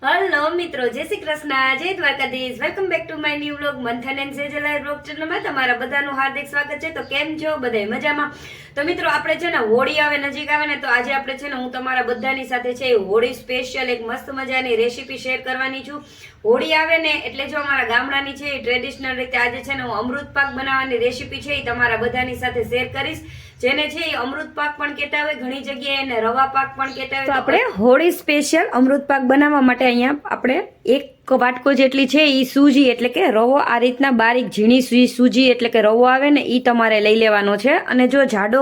Hello મિત્રો, જય શ્રી કૃષ્ણ, જય Dwarkadhish. Welcome back to my new vlog. મંથન એન્ડ સેજ લાઈવ વ્લોગ ચેનલમાં તમારા બધાનું હાર્દિક સ્વાગત છે. તો કેમ છો બધાય? મજામાં? તો મિત્રો, આપણે છે ને હોળી આવે નજીક આવે ને, તો આજે આપણે છે ને હું તમારા બધાની સાથે છે હોળી સ્પેશિયલ એક મસ્ત મજાની રેસીપી શેર કરવાની છું. હોળી આવે ને એટલે જો અમારા ગામડાની છે એ ટ્રેડિશનલ રીતે આજે છે ને હું અમૃત પાક બનાવવાની રેસીપી છે એ તમારા બધાની સાથે શેર કરીશ. જેને છે એ અમૃત પાક પણ કહેતા હોય, ઘણી જગ્યાએ એને રવા પાક પણ કહેતા હોય. તો આપણે હોળી સ્પેશિયલ અમૃત પાક બનાવવા માટે અહીંયા આપણે એક વાટકો જેટલી છે એ સૂજી એટલે કે રવો, આ રીતના બારીક ઝીણી સૂજી એટલે કે રવો આવે ને એ તમારે લઈ લેવાનો છે. અને જો જાડો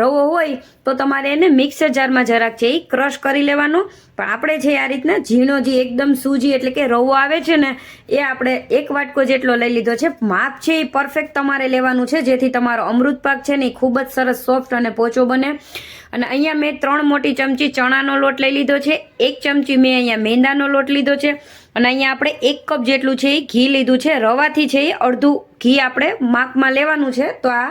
રવો હોય તો તમારે એને મિક્સર જારમાં જરાક છે એ ક્રશ કરી લેવાનો. પણ આપણે છે આ રીતના ઝીણો જે એકદમ સૂજી એટલે કે રવો આવે છે ને એ આપણે એક વાટકો જેટલો લઈ લીધો છે. માપ છે એ પરફેક્ટ તમારે લેવાનું છે, જેથી તમારો અમૃત પાક છે ને એ ખૂબ જ સરસ સોફ્ટ અને પોચો બને. અને અહીંયા મેં 3 મોટી ચમચી ચણાનો લોટ લઈ લીધો છે, 1 ચમચી મેં અહીંયા મેંદાનો લોટ લીધો છે, અને અહીંયા આપણે 1 કપ જેટલું છે એ ઘી લીધું છે. રવાથી છે એ અડધું ઘી આપણે માપમાં લેવાનું છે, તો આ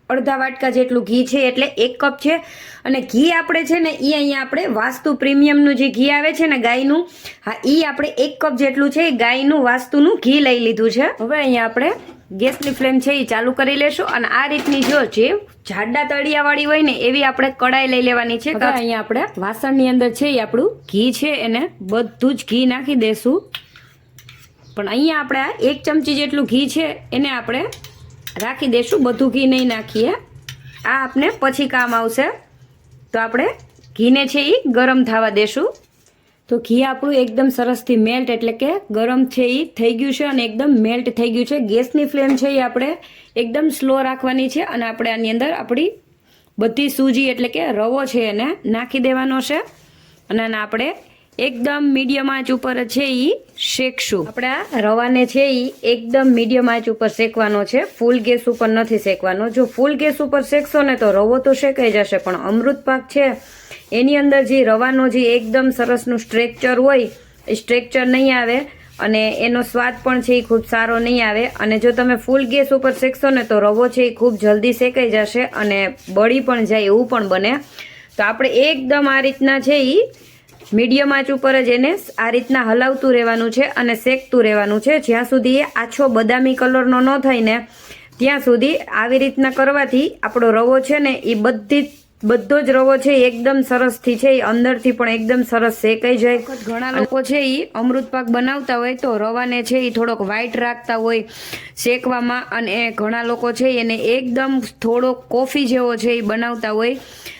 અડધા વાટકા જેટલું ઘી છે એટલે 1 કપ છે. અને ઘી આપણે છે ને એ અહીંયા આપણે વાસ્તુ પ્રીમિયમનું જે ઘી આવે છે ને ગાયનું, હા એ આપણે 1 કપ જેટલું છે એ ગાયનું વાસ્તુનું ઘી લઈ લીધું છે. હવે અહીંયા આપણે ગેસની ફ્લેમ છે એ ચાલુ કરી લેશું. અને આ રીતની જો જે જાડા તળિયાવાળી હોય ને એવી આપણે કડાઈ લઈ લેવાની છે. અહીંયા આપણે વાસણની અંદર છે એ આપણું ઘી છે એને બધું જ ઘી નાખી દેશું. પણ અહીંયા આપણે 1 ચમચી જેટલું ઘી છે એને આપણે રાખી દેશું, બધું ઘી નહીં નાખીએ, આ આપણે પછી કામ આવશે. તો આપણે ઘીને છે એ ગરમ થવા દેશું. તો ઘી આપણું એકદમ સરસથી મેલ્ટ એટલે કે ગરમ છે એ થઈ ગયું છે અને એકદમ મેલ્ટ થઈ ગયું છે. ગેસની ફ્લેમ છે એ આપણે એકદમ સ્લો રાખવાની છે. અને આપણે આની અંદર આપણી બધી સૂજી એટલે કે રવો છે એને નાખી દેવાનો છે. અને આને આપણે એકદમ મીડિયમ આંચ ઉપર છે એ શેકશું. આપણે આ રવાને છે એ એકદમ મીડિયમ આંચ ઉપર શેકવાનો છે, ફૂલ ગેસ ઉપર નથી શેકવાનો. જો ફૂલ ગેસ ઉપર શેકશો ને તો રવો તો શેકાઈ જશે, પણ અમૃત પાક છે એની અંદર જે રવાનો જે એકદમ સરસનું સ્ટ્રક્ચર હોય એ સ્ટ્રક્ચર નહીં આવે અને એનો સ્વાદ પણ છે એ ખૂબ સારો નહીં આવે. અને જો તમે ફૂલ ગેસ ઉપર શેકશો ને તો રવો છે એ ખૂબ જલ્દી શેકાઈ જશે અને બળી પણ જાય એવું પણ બને. તો આપણે એકદમ આ રીતના છે એ મીડિયમ આંચ ઉપર જ એને આ રીતના હલાવતું રહેવાનું છે અને શેકતું રહેવાનું છે, જ્યાં સુધી એ આછો બદામી કલરનો ન થાય ને ત્યાં સુધી. આવી રીતના કરવાથી આપણો રવો છે ને એ બધો જ રવો છે એકદમ સરસથી છે એ અંદરથી પણ એકદમ સરસ શેકાઈ જાય. ઘણા લોકો છે એ અમૃત પાક બનાવતા હોય તો રવાને છે એ થોડોક વ્હાઈટ રાખતા હોય શેકવામાં, અને ઘણા લોકો છે એને એકદમ થોડોક કોફી જેવો છે એ બનાવતા હોય.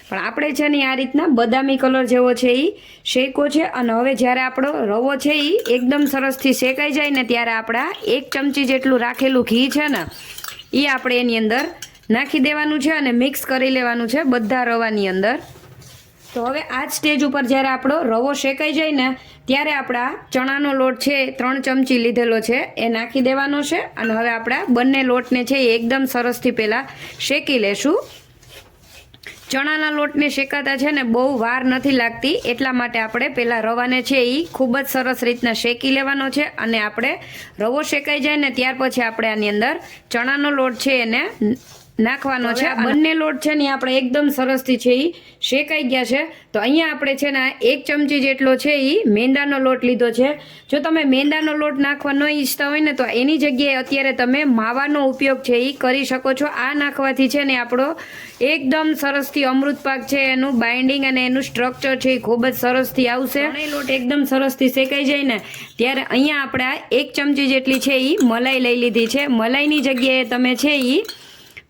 પણ આપણે છે ને આ રીતના બદામી કલર જેવો છે એ શેકો છે. અને હવે જ્યારે આપણો રવો છે એ એકદમ સરસથી શેકાઈ જાય ને ત્યારે આપણા 1 ચમચી જેટલું રાખેલું ઘી છે ને એ આપણે એની અંદર નાખી દેવાનું છે અને મિક્સ કરી લેવાનું છે બધા રવાની અંદર. તો હવે આ જ સ્ટેજ ઉપર જ્યારે આપણો રવો શેકાઈ જાય ને ત્યારે આપણા ચણાનો લોટ છે 3 ચમચી લીધેલો છે એ નાખી દેવાનો છે. અને હવે આપણા બંને લોટને છે એ એકદમ સરસથી પહેલાં શેકી લેશું. ચણાના લોટને શેકાતા છે ને બહુ વાર નથી લાગતી, એટલા માટે આપણે પહેલાં રવાને છે એ ખૂબ જ સરસ રીતના શેકી લેવાનો છે. અને આપણે રવો શેકાઈ જાય ને ત્યાર પછી આપણે આની અંદર ચણાનો લોટ છે એને નાખવાનો છે. બંને લોટ છે ને આપણે એકદમ સરસથી છે એ શેકાઈ ગયા છે. તો અહીંયા આપણે છે ને 1 ચમચી જેટલો છે એ મેંદાનો લોટ લીધો છે. જો તમે મેંદાનો લોટ નાખવા ન ઈચ્છતા હોય ને તો એની જગ્યાએ અત્યારે તમે માવાનો ઉપયોગ છે એ કરી શકો છો. આ નાખવાથી છે ને આપણો એકદમ સરસથી અમૃત પાક છે એનું બાઇન્ડિંગ અને એનું સ્ટ્રક્ચર છે એ ખૂબ જ સરસથી આવશે. લોટ એકદમ સરસથી શેકાઈ જાય ને ત્યારે અહીંયા આપણે 1 ચમચી જેટલી છે એ મલાઈ લઈ લીધી છે. મલાઈની જગ્યાએ તમે છે એ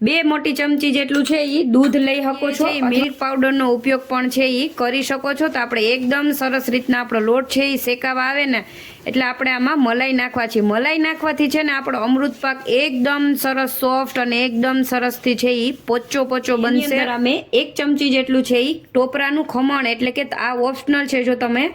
2 મોટી ચમચી જેટલું છે એ દૂધ લઈ શકો છો. મિલ્ક પાવડરનો ઉપયોગ પણ છે એ કરી શકો છો. તો આપણે એકદમ સરસ રીતના આપણો લોટ છે એ શેકાવા આવે ને એટલે આપણે આમાં મલાઈ નાખવા છે. મલાઈ નાખવાથી છે ને આપણો અમૃત પાક એકદમ સરસ સોફ્ટ અને એકદમ સરસથી છે એ પોચો બનશે. અમે 1 ચમચી જેટલું છે એ ટોપરાનું ખમણ એટલે કે આ ઓપ્શનલ છે, જો તમે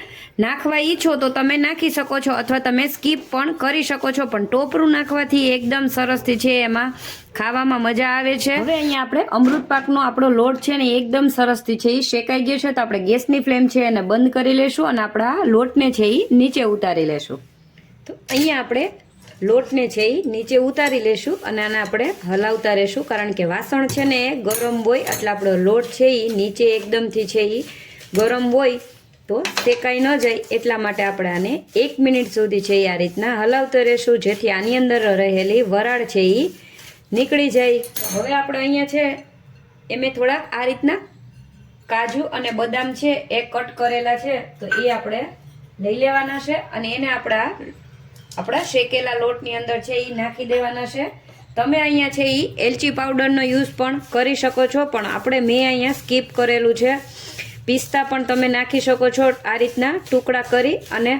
નાખવા ઈચ્છો તો તમે નાખી શકો છો અથવા તમે સ્કીપ પણ કરી શકો છો. પણ ટોપરું નાખવાથી એકદમ સરસથી છે એમાં ખાવામાં મજા આવે છે. હવે અહીંયા આપણે અમૃત પાકનો આપણો લોટ છે ને એકદમ સરસથી છે એ શેકાઈ ગયો છે. તો આપણે ગેસની ફ્લેમ છે એને બંધ કરી લેશું અને આપણા લોટને છે એ નીચે ઉતારી લેશું. તો અહીંયા આપણે લોટને છે એ નીચે ઉતારી લેશું અને આને આપણે હલાવતા રહેશું, કારણ કે વાસણ છે ને એ ગરમ હોય એટલે આપણો લોટ છે એ નીચે એકદમથી છે એ ગરમ હોય તો શેકાઈ ન જાય એટલા માટે આપણે આને 1 મિનિટ સુધી છે આ રીતના હલાવતો રહેશું, જેથી આની અંદર રહેલી વરાળ છે એ નીકળી જાય. હવે આપણે અહીંયા છે એ મેં થોડાક આ રીતના કાજુ અને બદામ છે એ કટ કરેલા છે, તો એ આપણે લઈ લેવાના છે અને એને આપણા શેકેલા લોટની અંદર છે એ નાખી દેવાના છે. તમે અહીંયા છે એ એલચી પાવડરનો યુઝ પણ કરી શકો છો, પણ મેં અહીંયા સ્કીપ કરેલું છે. પિસ્તા પણ તમે નાખી શકો છો આ રીતના ટુકડા કરી, અને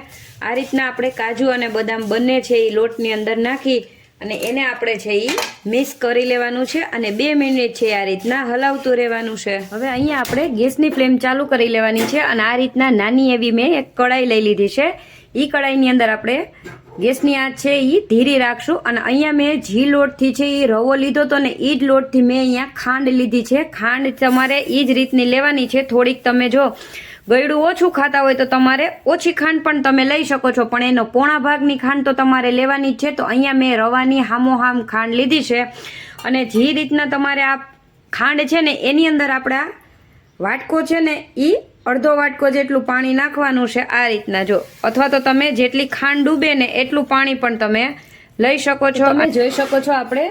આ રીતના આપણે કાજુ અને બદામ બંને છે એ લોટની અંદર નાખી અને એને આપણે છે એ મિક્સ કરી લેવાનું છે અને 2 મિનિટ છે આ રીતના હલાવતું રહેવાનું છે. હવે અહીંયા આપણે ગેસની ફ્લેમ ચાલુ કરી લેવાની છે અને આ રીતના નાની એવી મેં એક કડાઈ લઈ લીધી છે. એ કડાઈની અંદર આપણે ગેસની આંચ છે એ ધીરી રાખશું અને અહીંયા મેં જી લોટથી છે એ રવો લીધો હતો ને એ જ લોટથી મેં અહીંયા ખાંડ લીધી છે. ખાંડ તમારે એ જ રીતની લેવાની છે. થોડીક તમે જો ગળ્યું ઓછું ખાતા હોય તો તમારે ઓછી ખાંડ પણ તમે લઈ શકો છો, પણ એનો પોણા ભાગની ખાંડ તો તમારે લેવાની જ છે. તો અહીંયા મેં રવાની હામોહામ ખાંડ લીધી છે અને જે રીતના તમારે આ ખાંડ છે ને એની અંદર આપણે આ વાટકો છે ને એ અડધો વાટકો જેટલું પાણી નાખવાનું છે આ રીતના, જો અથવા તો તમે જેટલી ખાંડ ડૂબે ને એટલું પાણી પણ તમે લઈ શકો છો. તમે જોઈ શકો છો આપણે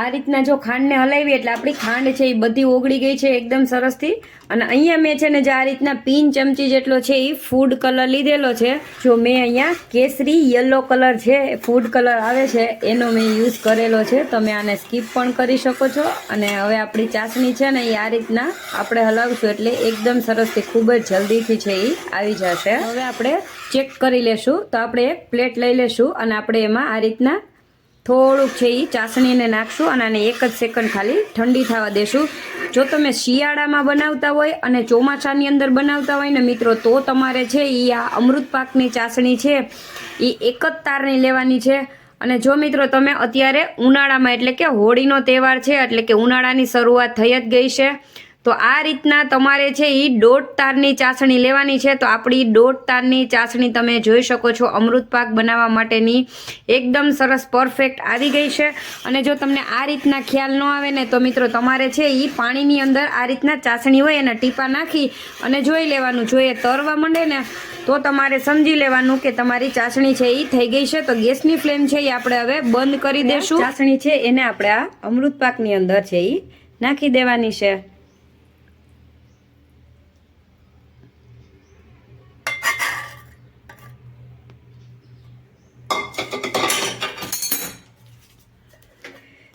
આ રીતના જો ખાંડને હલાવી એટલે આપણી ખાંડ છે એ બધી ઓગળી ગઈ છે એકદમ સરસથી. અને અહીંયા મેં છે ને જે આ રીતના 3 ચમચી જેટલો છે એ ફૂડ કલર લીધેલો છે. જો મેં અહીંયા કેસરી યલો કલર છે, ફૂડ કલર આવે છે, એનો મેં યુઝ કરેલો છે. તમે આને સ્કીપ પણ કરી શકો છો. અને હવે આપણી ચાસણી છે ને એ આ રીતના આપણે હલાવશું એટલે એકદમ સરસથી ખૂબ જ જલ્દીથી છે એ આવી જશે. હવે આપણે ચેક કરી લેશું. તો આપણે એક પ્લેટ લઈ લેશું અને આપણે એમાં આ રીતના થોડુંક છે એ ચાસણીને નાખશું અને આને 1 જ સેકન્ડ ખાલી ઠંડી થવા દેશું. જો તમે શિયાળામાં બનાવતા હોય અને ચોમાસાની અંદર બનાવતા હોય ને મિત્રો, તો તમારે છે એ આ અમૃત પાકની ચાસણી છે એ એક જ તારની લેવાની છે. અને જો મિત્રો તમે અત્યારે ઉનાળામાં એટલે કે હોળીનો તહેવાર છે એટલે કે ઉનાળાની શરૂઆત થઈ જ ગઈ છે, તો આ રીતના તમારે છે એ 1.5 તારની ચાસણી લેવાની છે. તો આપણી 1.5 તારની ચાસણી તમે જોઈ શકો છો અમૃત પાક બનાવવા માટેની એકદમ સરસ પરફેક્ટ આવી ગઈ છે. અને જો તમને આ રીતના ખ્યાલ ન આવે ને તો મિત્રો તમારે છે એ પાણીની અંદર આ રીતના ચાસણી હોય અને ટીપા નાખી અને જોઈ લેવાનું. જો એ તરવા માંડે ને તો તમારે સમજી લેવાનું કે તમારી ચાસણી છે એ થઈ ગઈ છે. તો ગેસની ફ્લેમ છે એ આપણે હવે બંધ કરી દેશું. ચાસણી છે એને આપણે આ અમૃત પાકની અંદર છે એ નાખી દેવાની છે.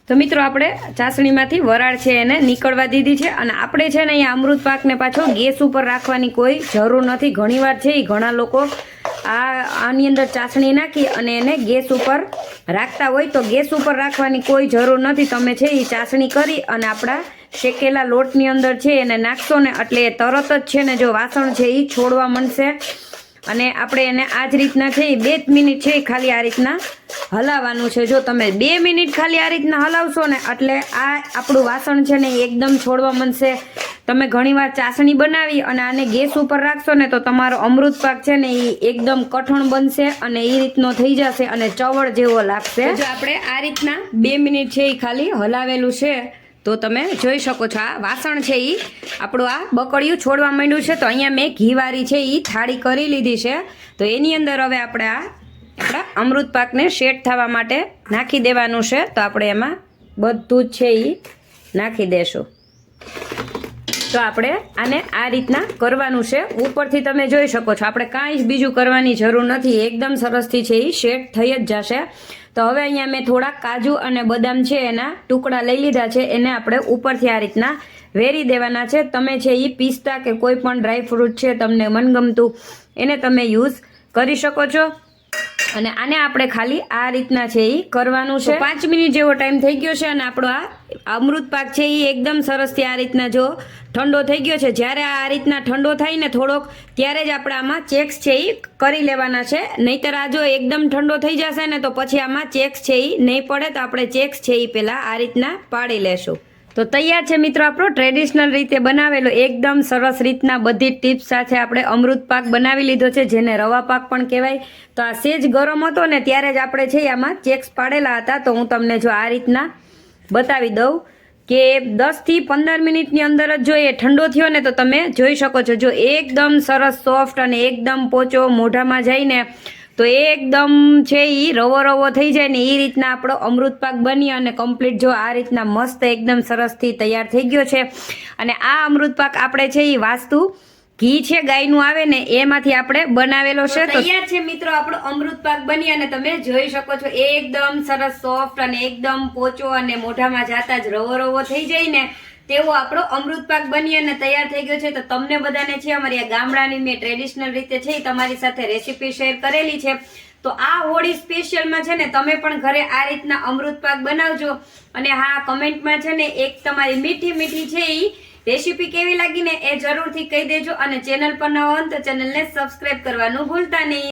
તો મિત્રો આપણે ચાસણીમાંથી વરાળ છે એને નીકળવા દીધી છે અને આપણે છે ને અહીંયા અમૃત પાકને પાછો ગેસ ઉપર રાખવાની કોઈ જરૂર નથી. ઘણીવાર છે એ ઘણા લોકો આની અંદર ચાસણી નાખી અને એને ગેસ ઉપર રાખતા હોય, તો ગેસ ઉપર રાખવાની કોઈ જરૂર નથી. તમે છે એ ચાસણી કરી અને આપણા શેકેલા લોટની અંદર છે એને નાખશો ને એટલે એ તરત જ છે ને જો વાસણ છે એ છોડવા માંડશે. અને આપણે એને આ જ રીતના છે એ 2 મિનિટ છે એ ખાલી આ રીતના હલાવવાનું છે. જો તમે 2 મિનિટ ખાલી આ રીતના હલાવશો ને એટલે આ આપણું વાસણ છે ને એકદમ છોડવા માંડશે. તમે ઘણીવાર ચાસણી બનાવી અને આને ગેસ ઉપર રાખશો ને તો તમારો અમૃત પાક છે ને એ એકદમ કઠણ બનશે અને એ રીતનો થઈ જશે અને ચવળ જેવો લાગશે. જો આપણે આ રીતના 2 મિનિટ છે એ ખાલી હલાવેલું છે તો તમે જોઈ શકો છો આ વાસણ છે એ આપણું આ બકડિયું છોડવા માંડ્યું છે. તો અહીંયા મેં ઘીવાળી છે એ થાળી કરી લીધી છે. તો એની અંદર હવે આપણે આપણા અમૃત પાકને સેટ થવા માટે નાખી દેવાનું છે. તો આપણે એમાં બધું જ છે એ નાખી દેશું. તો આપણે આને આ રીતના કરવાનું છે. ઉપરથી તમે જોઈ શકો છો આપણે કાંઈ જ બીજું કરવાની જરૂર નથી, એકદમ સરસથી છે એ સેટ થઈ જ જશે. તો હવે અહીંયા મેં થોડા કાજુ અને બદામ છે એના ટુકડા લઈ લીધા છે, એને આપણે ઉપરથી આ રીતના વેરી દેવાના છે. તમે છે એ પિસ્તા કે કોઈ પણ ડ્રાયફ્રૂટ છે તમને મનગમતું એને તમે યુઝ કરી શકો છો. અને આને આપણે ખાલી આ રીતના છે એ કરવાનું છે. 5 મિનિટ જેવો ટાઈમ થઈ ગયો છે અને આપણો આ અમૃત પાક છે એ એકદમ સરસથી આ રીતના જો ઠંડો થઈ ગયો છે. જ્યારે આ રીતના ઠંડો થાય ને થોડોક ત્યારે જ આપણે આમાં ચેક્સ છે એ કરી લેવાના છે. નહીંતર આ જો એકદમ ઠંડો થઈ જશે ને તો પછી આમાં ચેક્સ છે એ નહીં પડે. તો આપણે ચેક્સ છે એ પહેલાં આ રીતના પાડી લેશું. તો તૈયાર છે મિત્રો આપણો ટ્રેડિશનલ રીતે બનાવેલો એકદમ સરસ રીતના બધી ટિપ્સ સાથે આપણે અમૃત પાક બનાવી લીધો છે, જેને રવા પાક પણ કહેવાય. તો આ સેજ ગરમ હતો ને ત્યારે જ આપણે છે આમાં ચેક્સ પાડેલા હતા. તો હું તમને જો આ રીતના બતાવી દઉં કે 10 થી 15 મિનિટની અંદર જ જો એ ઠંડો થયો ને તો તમે જોઈ શકો છો, જો એકદમ સરસ સોફ્ટ અને એકદમ પોચો મોઢામાં જઈને તો એકદમ છે એ રવો રવો થઈ જાય ને એ રીતના આપણો અમૃત પાક બની અને કમ્પ્લીટ જો આ રીતના મસ્ત એકદમ સરસથી તૈયાર થઈ ગયો છે. અને આ અમૃત પાક આપણે છે એ વાસ્તુ ઘી છે ગાયનું આવે ને એમાંથી આપણે બનાવેલો છે. તો તૈયાર છે મિત્રો આપણો અમૃત પાક બની અને તમે જોઈ શકો છો એકદમ સરસ સોફ્ટ અને એકદમ પોચો અને મોઢામાં જાતા જ રવો રવો થઈ જાય ને તેવો આપણો અમૃત પાક બની અને તૈયાર થઈ ગયો છે. તો તમને બધાને છે અમારી આ ગામડાની મેં ટ્રેડિશનલ રીતે છે તમારી સાથે રેસીપી શેર કરેલી છે. તો આ હોળી સ્પેશિયલમાં છે ને તમે પણ ઘરે આ રીતના અમૃત પાક બનાવજો. અને હા, કમેન્ટમાં છે ને એક તમારી મીઠી મીઠી છે એ રેસીપી કેવી લાગી ને એ જરૂરથી કહી દેજો. અને ચેનલ પર ન હોય તો ચેનલને સબસ્ક્રાઇબ કરવાનું ભૂલતા નહીં.